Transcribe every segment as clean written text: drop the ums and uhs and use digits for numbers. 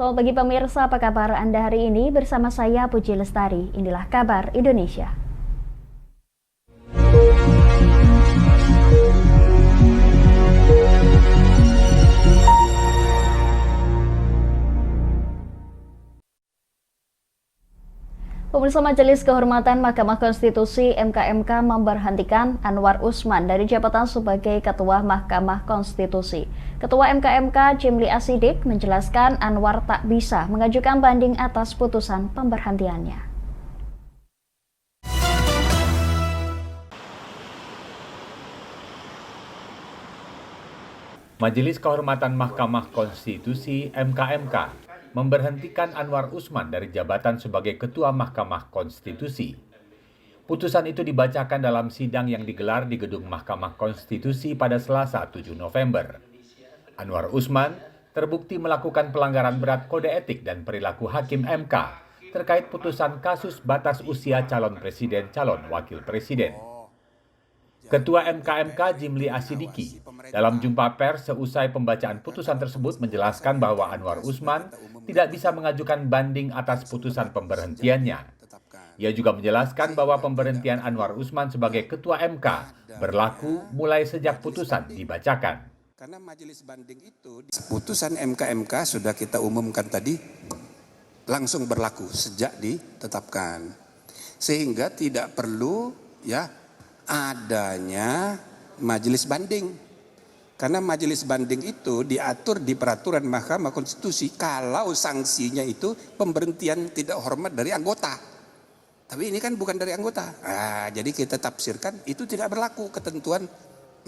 Selamat pagi pemirsa, apa kabar Anda hari ini? Bersama saya Puji Lestari, inilah kabar Indonesia. Pemirsa, Majelis Kehormatan Mahkamah Konstitusi (MKMK) memberhentikan Anwar Usman dari jabatan sebagai Ketua Mahkamah Konstitusi. Ketua MKMK Jimli Asidik menjelaskan Anwar tak bisa mengajukan banding atas putusan pemberhentiannya. Majelis Kehormatan Mahkamah Konstitusi (MKMK) memberhentikan Anwar Usman dari jabatan sebagai Ketua Mahkamah Konstitusi. Putusan itu dibacakan dalam sidang yang digelar di Gedung Mahkamah Konstitusi pada Selasa 7 November. Anwar Usman terbukti melakukan pelanggaran berat kode etik dan perilaku hakim MK terkait putusan kasus batas usia calon presiden calon wakil presiden. Ketua MKMK Jimli Asidiki dalam jumpa pers seusai pembacaan putusan tersebut menjelaskan bahwa Anwar Usman tidak bisa mengajukan banding atas putusan pemberhentiannya. Ia juga menjelaskan bahwa pemberhentian Anwar Usman sebagai Ketua MK berlaku mulai sejak putusan dibacakan. Karena majelis banding itu, putusan MKMK sudah kita umumkan tadi langsung berlaku sejak ditetapkan. Sehingga tidak perlu adanya majelis banding. Karena majelis banding itu diatur di peraturan Mahkamah Konstitusi kalau sanksinya itu pemberhentian tidak hormat dari anggota. Tapi ini kan bukan dari anggota. Jadi kita tafsirkan itu tidak berlaku ketentuan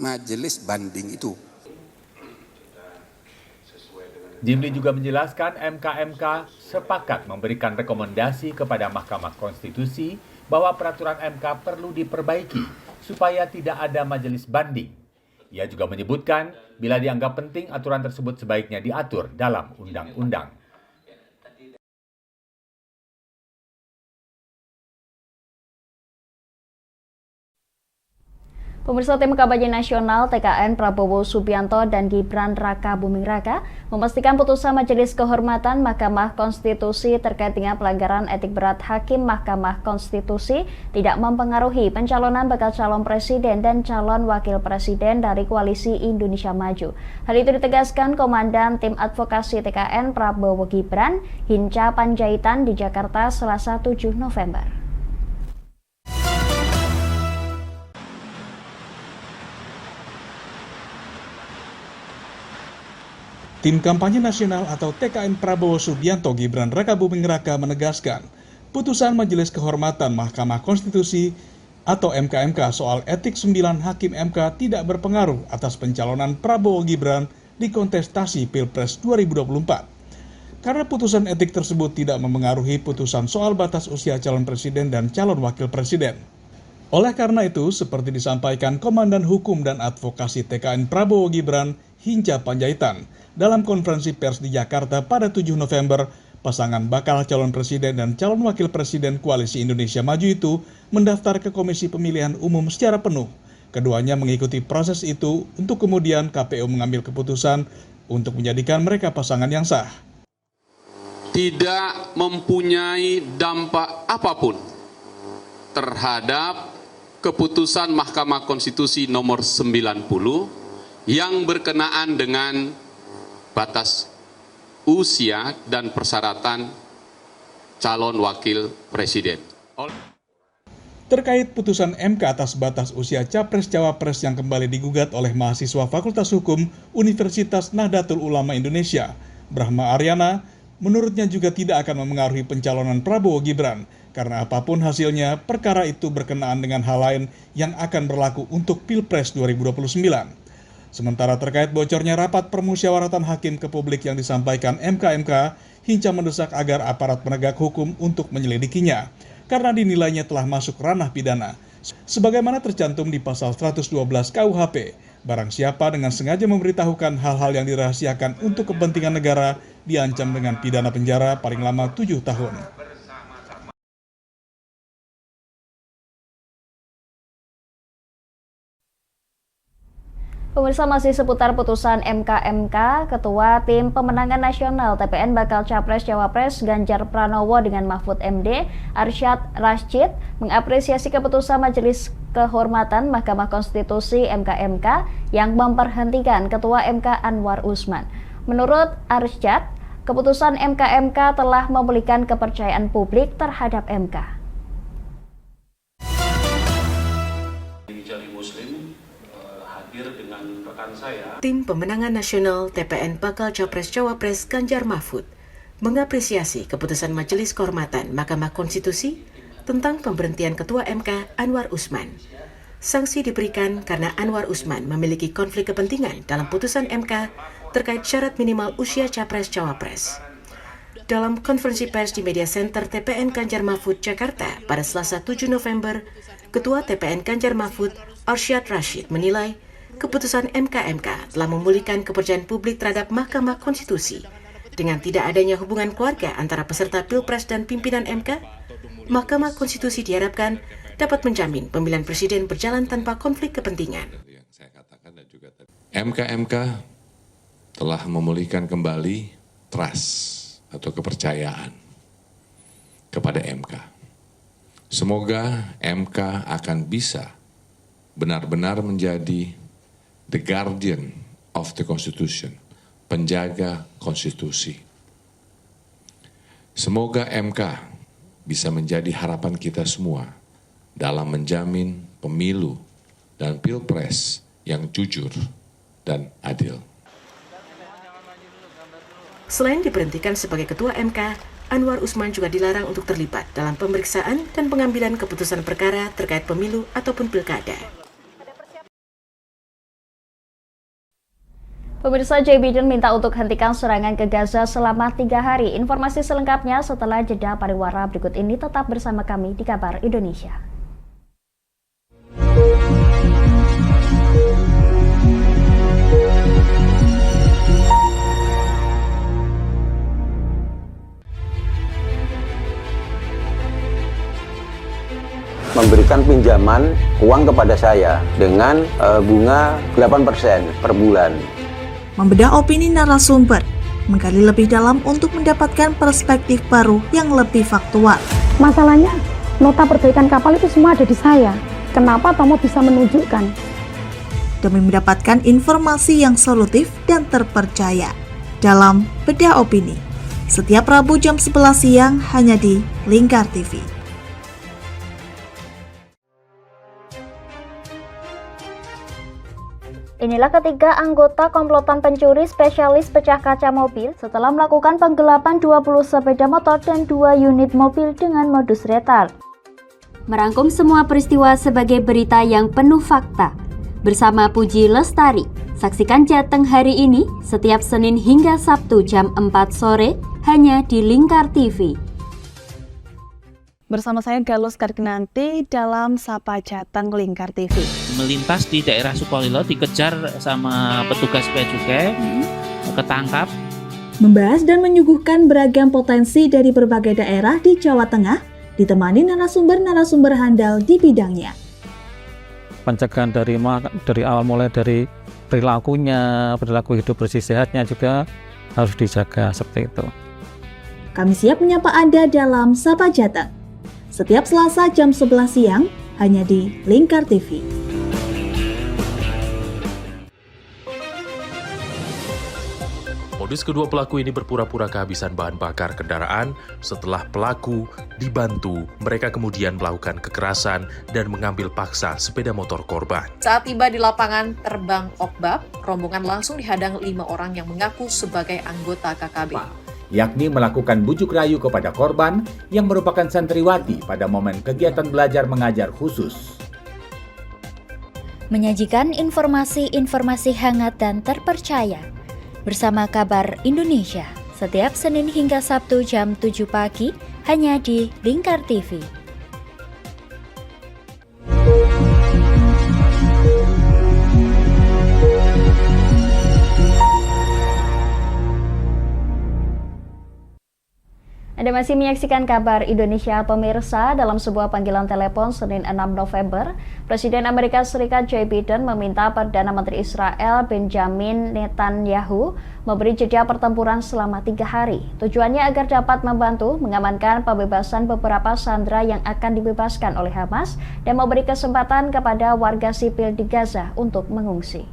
majelis banding itu. Jimli juga menjelaskan MKMK sepakat memberikan rekomendasi kepada Mahkamah Konstitusi bahwa peraturan MK perlu diperbaiki supaya tidak ada majelis banding. Ia juga menyebutkan bila dianggap penting aturan tersebut sebaiknya diatur dalam undang-undang. Pemirsa, Tim Kampanye Nasional TKN Prabowo Subianto dan Gibran Raka Buming Raka memastikan putusan Majelis Kehormatan Mahkamah Konstitusi terkait dengan pelanggaran etik berat Hakim Mahkamah Konstitusi tidak mempengaruhi pencalonan bakal calon presiden dan calon wakil presiden dari Koalisi Indonesia Maju. Hal itu ditegaskan Komandan Tim Advokasi TKN Prabowo Gibran, Hinca Panjaitan di Jakarta Selasa 7 November. Tim Kampanye Nasional atau TKN Prabowo Subianto Gibran Raka Buming Raka menegaskan, putusan Majelis Kehormatan Mahkamah Konstitusi atau MKMK soal etik 9 Hakim MK tidak berpengaruh atas pencalonan Prabowo Gibran di kontestasi Pilpres 2024. Karena putusan etik tersebut tidak memengaruhi putusan soal batas usia calon presiden dan calon wakil presiden. Oleh karena itu, seperti disampaikan Komandan Hukum dan Advokasi TKN Prabowo Gibran, Hinca Panjaitan, dalam konferensi pers di Jakarta pada 7 November, pasangan bakal calon presiden dan calon wakil presiden Koalisi Indonesia Maju itu mendaftar ke Komisi Pemilihan Umum secara penuh. Keduanya mengikuti proses itu untuk kemudian KPU mengambil keputusan untuk menjadikan mereka pasangan yang sah. Tidak mempunyai dampak apapun terhadap keputusan Mahkamah Konstitusi nomor 90 yang berkenaan dengan batas usia dan persyaratan calon wakil presiden. Terkait putusan MK atas batas usia Capres-Cawapres yang kembali digugat oleh mahasiswa Fakultas Hukum Universitas Nahdlatul Ulama Indonesia, Brahma Aryana, menurutnya juga tidak akan memengaruhi pencalonan Prabowo Gibran, karena apapun hasilnya, perkara itu berkenaan dengan hal lain yang akan berlaku untuk Pilpres 2029. Sementara terkait bocornya rapat permusyawaratan hakim ke publik yang disampaikan MKMK, Hinca mendesak agar aparat penegak hukum untuk menyelidikinya, karena dinilainya telah masuk ranah pidana. Sebagaimana tercantum di pasal 112 KUHP, barang siapa dengan sengaja memberitahukan hal-hal yang dirahasiakan untuk kepentingan negara diancam dengan pidana penjara paling lama 7 tahun. Pemirsa, masih seputar putusan MK, Ketua Tim Pemenangan Nasional TPN Bakal Capres Cawapres Ganjar Pranowo dengan Mahfud MD, Arsyad Rashid, mengapresiasi keputusan Majelis Kehormatan Mahkamah Konstitusi MK yang memberhentikan Ketua MK Anwar Usman. Menurut Arsyad, keputusan MK telah memulihkan kepercayaan publik terhadap MK. Dengan rekan saya. Tim Pemenangan Nasional TPN Bakal Capres Cawapres Ganjar Mahfud mengapresiasi keputusan Majelis Kehormatan Mahkamah Konstitusi tentang pemberhentian Ketua MK Anwar Usman. Sanksi diberikan karena Anwar Usman memiliki konflik kepentingan dalam putusan MK terkait syarat minimal usia Capres-Cawapres. Dalam konferensi pers di Media Center TPN Ganjar Mahfud Jakarta pada Selasa 7 November, Ketua TPN Ganjar Mahfud Arsyad Rashid menilai keputusan MK telah memulihkan kepercayaan publik terhadap Mahkamah Konstitusi. Dengan tidak adanya hubungan keluarga antara peserta Pilpres dan pimpinan MK, Mahkamah Konstitusi diharapkan dapat menjamin pemilihan presiden berjalan tanpa konflik kepentingan. MK telah memulihkan kembali trust atau kepercayaan kepada MK. Semoga MK akan bisa benar-benar menjadi the guardian of the Constitution, penjaga konstitusi. Semoga MK bisa menjadi harapan kita semua dalam menjamin pemilu dan pilpres yang jujur dan adil. Selain diberhentikan sebagai Ketua MK, Anwar Usman juga dilarang untuk terlibat dalam pemeriksaan dan pengambilan keputusan perkara terkait pemilu ataupun pilkada. Pemirsa, Joe Biden minta untuk hentikan serangan ke Gaza selama 3 hari. Informasi selengkapnya setelah jeda pariwara berikut ini. Tetap bersama kami di Kabar Indonesia. Memberikan pinjaman uang kepada saya dengan bunga 8% per bulan. Membedah opini narasumber, menggali lebih dalam untuk mendapatkan perspektif baru yang lebih faktual. Masalahnya, nota perbaikan kapal itu semua ada di saya. Kenapa Tomo bisa menunjukkan? Demi mendapatkan informasi yang solutif dan terpercaya dalam Bedah Opini. Setiap Rabu jam 11 siang hanya di Lingkar TV. Inilah ketiga anggota komplotan pencuri spesialis pecah kaca mobil setelah melakukan penggelapan 20 sepeda motor dan 2 unit mobil dengan modus retal. Merangkum semua peristiwa sebagai berita yang penuh fakta. Bersama Puji Lestari, saksikan Jateng hari ini setiap Senin hingga Sabtu jam 4 sore hanya di Lingkar TV. Bersama saya Galus Kargnanti dalam Sapa Jateng Lingkar TV. Melintas di daerah Sukolilo dikejar sama petugas bea cukai, ketangkap. Membahas dan menyuguhkan beragam potensi dari berbagai daerah di Jawa Tengah, ditemani narasumber-narasumber handal di bidangnya. Pencegahan dari awal mulai dari perilaku hidup bersih sehatnya juga harus dijaga seperti itu. Kami siap menyapa Anda dalam Sapa Jateng. Setiap Selasa jam 11 siang hanya di Lingkar TV. Modus kedua pelaku ini berpura-pura kehabisan bahan bakar kendaraan. Setelah pelaku dibantu, mereka kemudian melakukan kekerasan dan mengambil paksa sepeda motor korban. Saat tiba di lapangan terbang Okbab, rombongan langsung dihadang 5 orang yang mengaku sebagai anggota KKB. Yakni melakukan bujuk rayu kepada korban yang merupakan santriwati pada momen kegiatan belajar mengajar khusus. Menyajikan informasi-informasi hangat dan terpercaya bersama Kabar Indonesia setiap Senin hingga Sabtu jam 7 pagi hanya di Lingkar TV. Anda masih menyaksikan kabar Indonesia pemirsa. Dalam sebuah panggilan telepon Senin 6 November, Presiden Amerika Serikat Joe Biden meminta Perdana Menteri Israel Benjamin Netanyahu memberi jeda pertempuran selama 3 hari. Tujuannya agar dapat membantu mengamankan pembebasan beberapa sandera yang akan dibebaskan oleh Hamas dan memberi kesempatan kepada warga sipil di Gaza untuk mengungsi.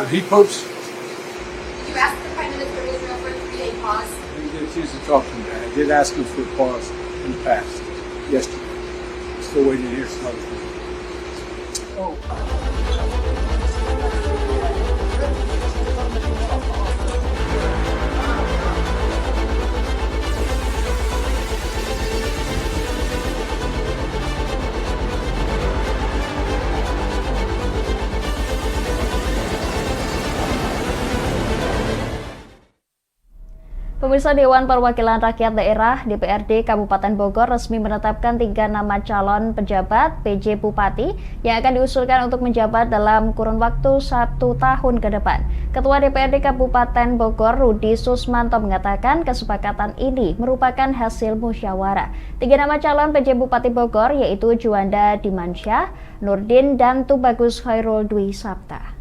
He popes. Did you ask the Prime Minister of Israel for a 3-day pause? I didn't get a chance to talk to him. I did ask him for a pause in the past, yesterday. Still waiting to hear some other things. Oh. Pemirsa, Dewan Perwakilan Rakyat Daerah DPRD Kabupaten Bogor resmi menetapkan 3 nama calon pejabat PJ Bupati yang akan diusulkan untuk menjabat dalam kurun waktu 1 tahun ke depan. Ketua DPRD Kabupaten Bogor Rudi Susmanto mengatakan kesepakatan ini merupakan hasil musyawarah. 3 nama calon PJ Bupati Bogor yaitu Juanda Dimansyah, Nurdin, dan Tubagus Khairul Dwi Sabta.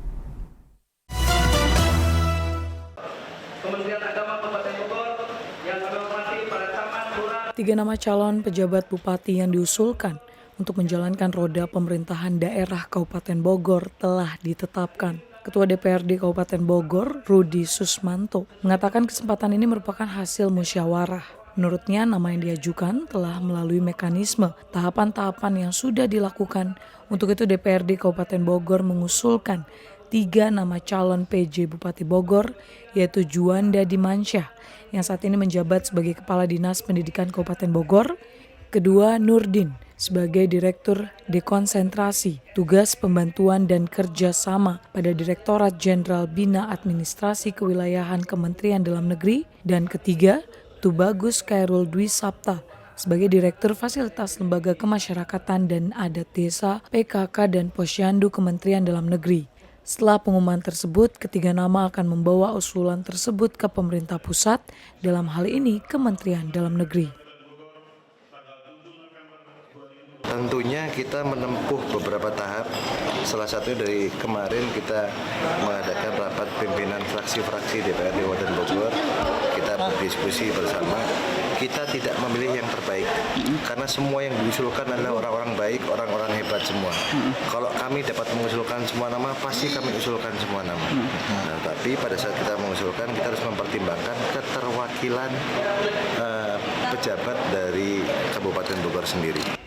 Tiga nama calon pejabat bupati yang diusulkan untuk menjalankan roda pemerintahan daerah Kabupaten Bogor telah ditetapkan. Ketua DPRD Kabupaten Bogor, Rudi Susmanto, mengatakan kesempatan ini merupakan hasil musyawarah. Menurutnya, nama yang diajukan telah melalui mekanisme tahapan-tahapan yang sudah dilakukan. Untuk itu, DPRD Kabupaten Bogor mengusulkan 3 nama calon PJ Bupati Bogor, yaitu Juanda Dimansyah, yang saat ini menjabat sebagai Kepala Dinas Pendidikan Kabupaten Bogor. Kedua, Nurdin sebagai Direktur Dekonsentrasi, Tugas Pembantuan dan Kerjasama pada Direktorat Jenderal Bina Administrasi Kewilayahan Kementerian Dalam Negeri. Dan ketiga, Tubagus Khairul Dwi Sabta sebagai Direktur Fasilitas Lembaga Kemasyarakatan dan Adat Desa, PKK dan Posyandu Kementerian Dalam Negeri. Setelah pengumuman tersebut, ketiga nama akan membawa usulan tersebut ke pemerintah pusat, dalam hal ini Kementerian Dalam Negeri. Tentunya kita menempuh beberapa tahap. Salah satu dari kemarin kita mengadakan rapat pimpinan fraksi-fraksi DPRD Kabupaten Bogor. Kita berdiskusi bersama. Kita tidak memilih yang terbaik karena semua yang diusulkan adalah orang-orang baik, orang-orang hebat semua. Kalau kami dapat mengusulkan semua nama, pasti kami usulkan semua nama. Nah, tapi pada saat kita mengusulkan, kita harus mempertimbangkan keterwakilan pejabat dari Kabupaten Bogor sendiri.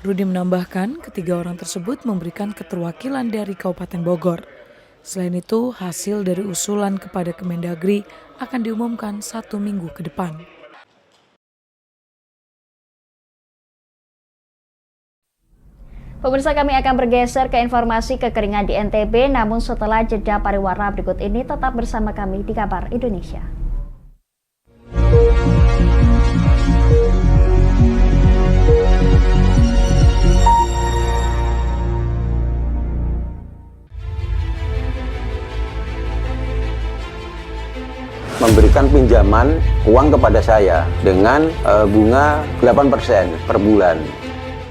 Rudi menambahkan, ketiga orang tersebut memberikan keterwakilan dari Kabupaten Bogor. Selain itu, hasil dari usulan kepada Kemendagri akan diumumkan 1 minggu ke depan. Pemirsa, kami akan bergeser ke informasi kekeringan di NTB, namun setelah jeda pariwara berikut ini tetap bersama kami di Kabar Indonesia. Memberikan pinjaman uang kepada saya dengan bunga 8% per bulan.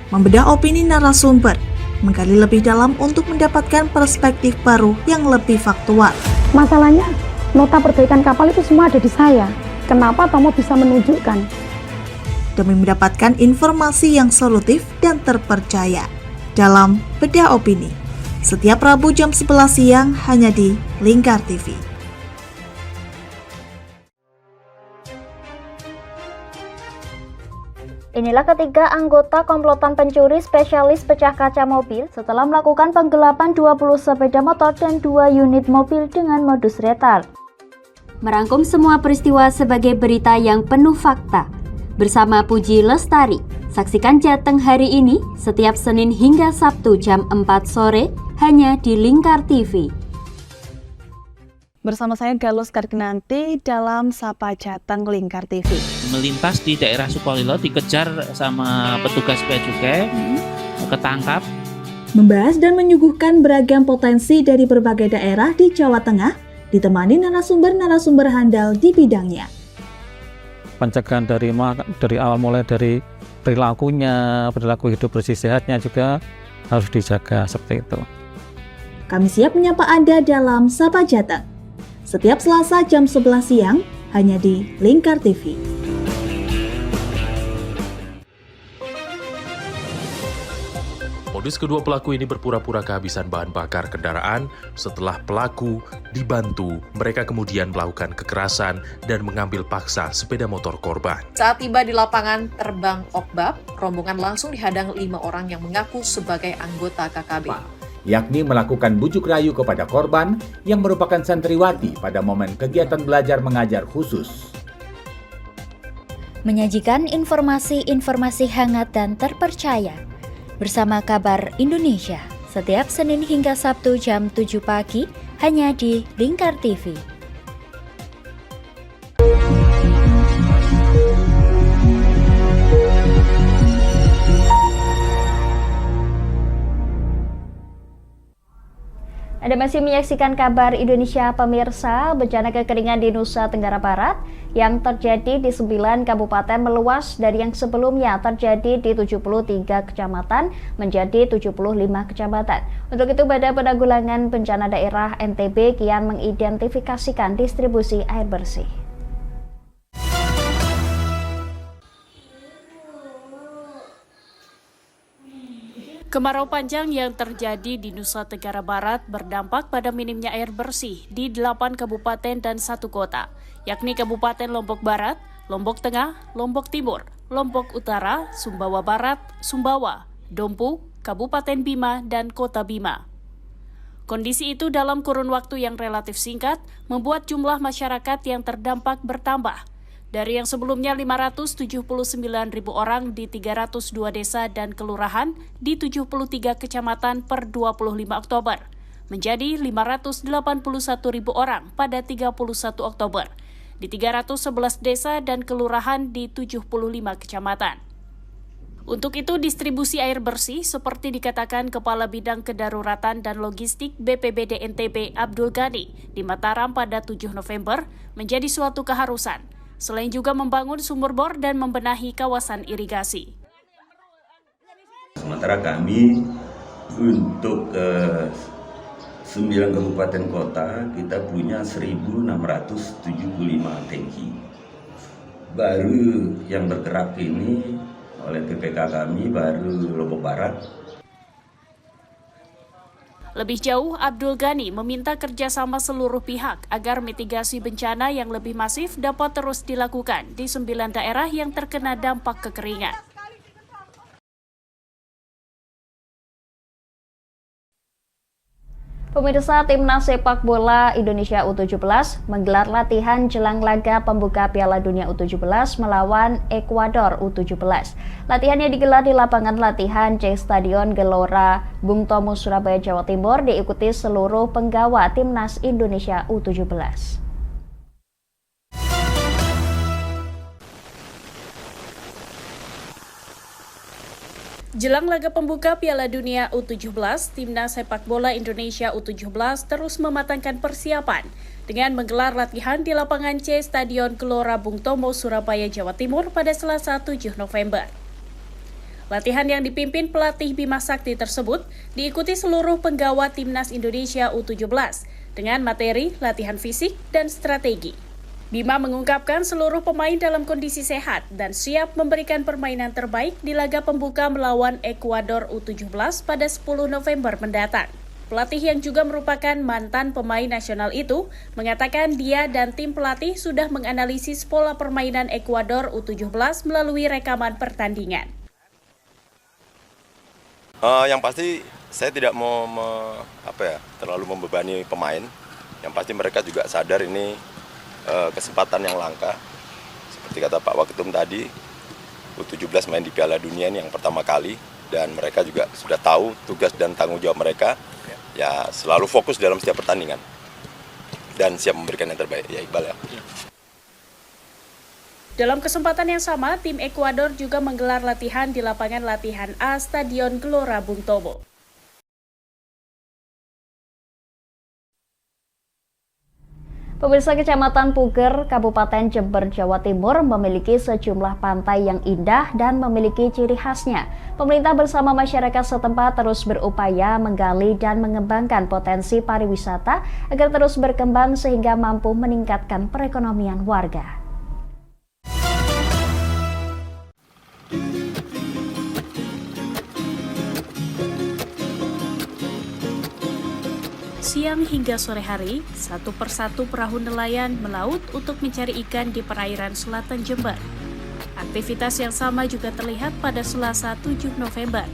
Membedah opini narasumber menggali lebih dalam untuk mendapatkan perspektif baru yang lebih faktual. Masalahnya, nota perbaikan kapal itu semua ada di saya. Kenapa Tomo bisa menunjukkan? Demi mendapatkan informasi yang solutif dan terpercaya dalam Bedah Opini. Setiap Rabu jam 11 siang hanya di Lingkar TV. Inilah ketiga anggota komplotan pencuri spesialis pecah kaca mobil setelah melakukan penggelapan 20 sepeda motor dan 2 unit mobil dengan modus retal. Merangkum semua peristiwa sebagai berita yang penuh fakta. Bersama Puji Lestari, saksikan Jateng hari ini setiap Senin hingga Sabtu jam 4 sore hanya di Lingkar TV. Bersama saya Galus Kargnanti dalam Sapa Jateng Lingkar TV. Melintas di daerah Sukolilo dikejar sama petugas bea cukai, ketangkap. Membahas dan menyuguhkan beragam potensi dari berbagai daerah di Jawa Tengah, ditemani narasumber-narasumber handal di bidangnya. Pencegahan dari awal mulai dari perilakunya, perilaku hidup bersih sehatnya juga harus dijaga seperti itu. Kami siap menyapa Anda dalam Sapa Jateng. Setiap Selasa jam 11 siang hanya di Lingkar TV. Modus kedua pelaku ini berpura-pura kehabisan bahan bakar kendaraan. Setelah pelaku dibantu, mereka kemudian melakukan kekerasan dan mengambil paksa sepeda motor korban. Saat tiba di lapangan terbang Okbab, rombongan langsung dihadang 5 orang yang mengaku sebagai anggota KKB. Yakni melakukan bujuk rayu kepada korban yang merupakan santriwati pada momen kegiatan belajar mengajar khusus. Menyajikan informasi-informasi hangat dan terpercaya bersama Kabar Indonesia setiap Senin hingga Sabtu jam 7 pagi hanya di Lingkar TV. Anda masih menyaksikan Kabar Indonesia pemirsa. Bencana kekeringan di Nusa Tenggara Barat yang terjadi di 9 kabupaten meluas dari yang sebelumnya terjadi di 73 kecamatan menjadi 75 kecamatan. Untuk itu Badan Penanggulangan Bencana Daerah NTB kian mengidentifikasikan distribusi air bersih. Kemarau panjang yang terjadi di Nusa Tenggara Barat berdampak pada minimnya air bersih di 8 kabupaten dan 1 kota, yakni Kabupaten Lombok Barat, Lombok Tengah, Lombok Timur, Lombok Utara, Sumbawa Barat, Sumbawa, Dompu, Kabupaten Bima, dan Kota Bima. Kondisi itu dalam kurun waktu yang relatif singkat membuat jumlah masyarakat yang terdampak bertambah. Dari yang sebelumnya 579.000 orang di 302 desa dan kelurahan di 73 kecamatan per 25 Oktober, menjadi 581.000 orang pada 31 Oktober, di 311 desa dan kelurahan di 75 kecamatan. Untuk itu, distribusi air bersih seperti dikatakan Kepala Bidang Kedaruratan dan Logistik BPBD NTB Abdul Ghani di Mataram pada 7 November menjadi suatu keharusan. Selain juga membangun sumur bor dan membenahi kawasan irigasi. Sementara kami untuk 9 kabupaten kota kita punya 1.675 tangki. Baru yang bergerak ini oleh PPK kami baru Lombok Barat. Lebih jauh, Abdul Ghani meminta kerjasama seluruh pihak agar mitigasi bencana yang lebih masif dapat terus dilakukan di 9 daerah yang terkena dampak kekeringan. Pemirsa, Timnas Sepak Bola Indonesia U17 menggelar latihan jelang laga pembuka Piala Dunia U17 melawan Ekuador U17. Latihan yang digelar di lapangan latihan C Stadion Gelora Bung Tomo, Surabaya, Jawa Timur diikuti seluruh penggawa Timnas Indonesia U17. Jelang laga pembuka Piala Dunia U17, Timnas Sepak Bola Indonesia U17 terus mematangkan persiapan dengan menggelar latihan di lapangan C Stadion Gelora Bung Tomo, Surabaya, Jawa Timur pada Selasa 7 November. Latihan yang dipimpin pelatih Bima Sakti tersebut diikuti seluruh penggawa Timnas Indonesia U17 dengan materi latihan fisik dan strategi. Bima mengungkapkan seluruh pemain dalam kondisi sehat dan siap memberikan permainan terbaik di laga pembuka melawan Ekuador U17 pada 10 November mendatang. Pelatih yang juga merupakan mantan pemain nasional itu mengatakan dia dan tim pelatih sudah menganalisis pola permainan Ekuador U17 melalui rekaman pertandingan. Yang pasti saya tidak mau terlalu membebani pemain. Yang pasti mereka juga sadar ini kesempatan yang langka. Seperti kata Pak Waketum tadi, U17 main di Piala Dunia ini yang pertama kali, dan mereka juga sudah tahu tugas dan tanggung jawab mereka. Ya selalu fokus dalam setiap pertandingan dan siap memberikan yang terbaik. Ya Iqbal ya. Dalam kesempatan yang sama, tim Ekuador juga menggelar latihan di lapangan latihan A Stadion Gelora Bung Tomo. Pemirsa, Kecamatan Puger, Kabupaten Jember, Jawa Timur memiliki sejumlah pantai yang indah dan memiliki ciri khasnya. Pemerintah bersama masyarakat setempat terus berupaya menggali dan mengembangkan potensi pariwisata agar terus berkembang sehingga mampu meningkatkan perekonomian warga. Siang hingga sore hari, satu persatu perahu nelayan melaut untuk mencari ikan di perairan selatan Jember. Aktivitas yang sama juga terlihat pada Selasa 7 November.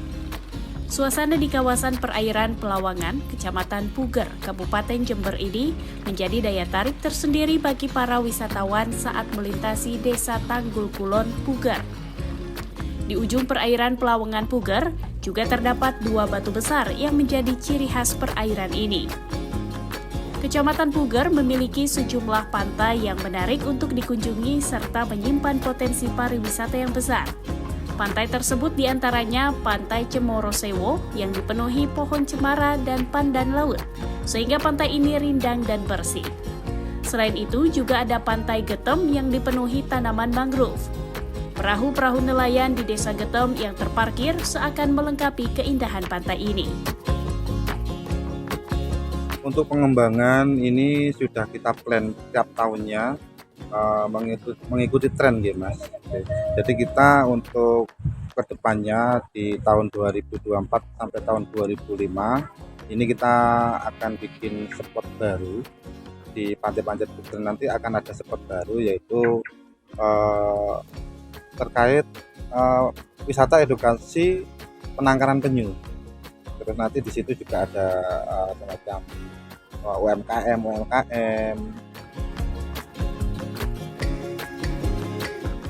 Suasana di kawasan perairan Pelawangan, Kecamatan Puger, Kabupaten Jember ini menjadi daya tarik tersendiri bagi para wisatawan saat melintasi Desa Tanggul Kulon, Puger. Di ujung perairan Pelawangan Puger juga terdapat dua batu besar yang menjadi ciri khas perairan ini. Kecamatan Puger memiliki sejumlah pantai yang menarik untuk dikunjungi serta menyimpan potensi pariwisata yang besar. Pantai tersebut diantaranya Pantai Cemoro Sewo yang dipenuhi pohon cemara dan pandan laut, sehingga pantai ini rindang dan bersih. Selain itu juga ada Pantai Getem yang dipenuhi tanaman mangrove. Perahu-perahu nelayan di Desa Getem yang terparkir seakan melengkapi keindahan pantai ini. Untuk pengembangan ini sudah kita plan tiap tahunnya mengikuti tren ya Mas. Jadi kita untuk kedepannya di tahun 2024 sampai tahun 2005 ini kita akan bikin spot baru di Pantai Puger. Nanti akan ada spot baru yaitu terkait wisata edukasi penangkaran penyu. Terus nanti di situ juga ada semacam UMKM.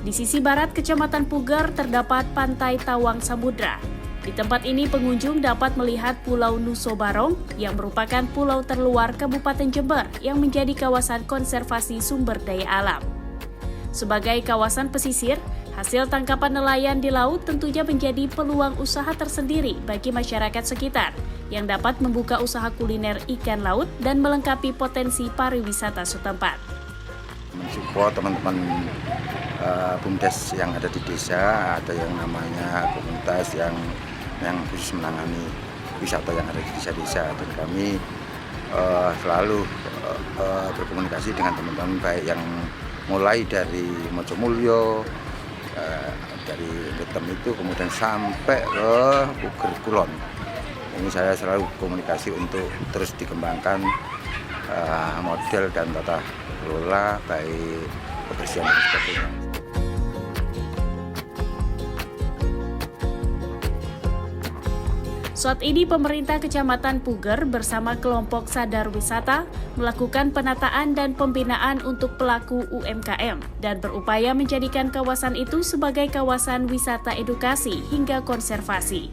Di sisi barat Kecamatan Puger terdapat Pantai Tawang Samudra. Di tempat ini pengunjung dapat melihat Pulau Nuso Barong yang merupakan pulau terluar Kabupaten Jember yang menjadi kawasan konservasi sumber daya alam. Sebagai kawasan pesisir, hasil tangkapan nelayan di laut tentunya menjadi peluang usaha tersendiri bagi masyarakat sekitar yang dapat membuka usaha kuliner ikan laut dan melengkapi potensi pariwisata setempat. Mensupport teman-teman BUMDes yang ada di desa, ada yang namanya komunitas yang khusus menangani wisata yang ada di desa-desa, dan kami selalu berkomunikasi dengan teman-teman baik yang mulai dari Mojomulyo, dari Getem itu kemudian sampai ke Puger Kulon. Ini saya selalu komunikasi untuk terus dikembangkan model dan tata kelola baik kebersihan dan sebagainya. Saat ini pemerintah Kecamatan Puger bersama kelompok Sadar Wisata melakukan penataan dan pembinaan untuk pelaku UMKM dan berupaya menjadikan kawasan itu sebagai kawasan wisata edukasi hingga konservasi.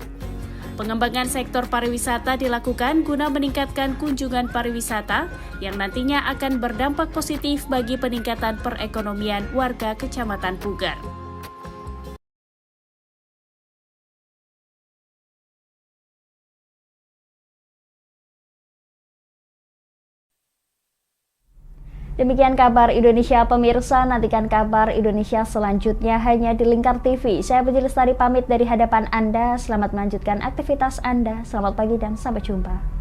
Pengembangan sektor pariwisata dilakukan guna meningkatkan kunjungan pariwisata yang nantinya akan berdampak positif bagi peningkatan perekonomian warga Kecamatan Puger. Demikian kabar Indonesia pemirsa, nantikan kabar Indonesia selanjutnya hanya di Lingkar TV. Saya Puji Lestari pamit dari hadapan Anda, selamat melanjutkan aktivitas Anda, selamat pagi dan sampai jumpa.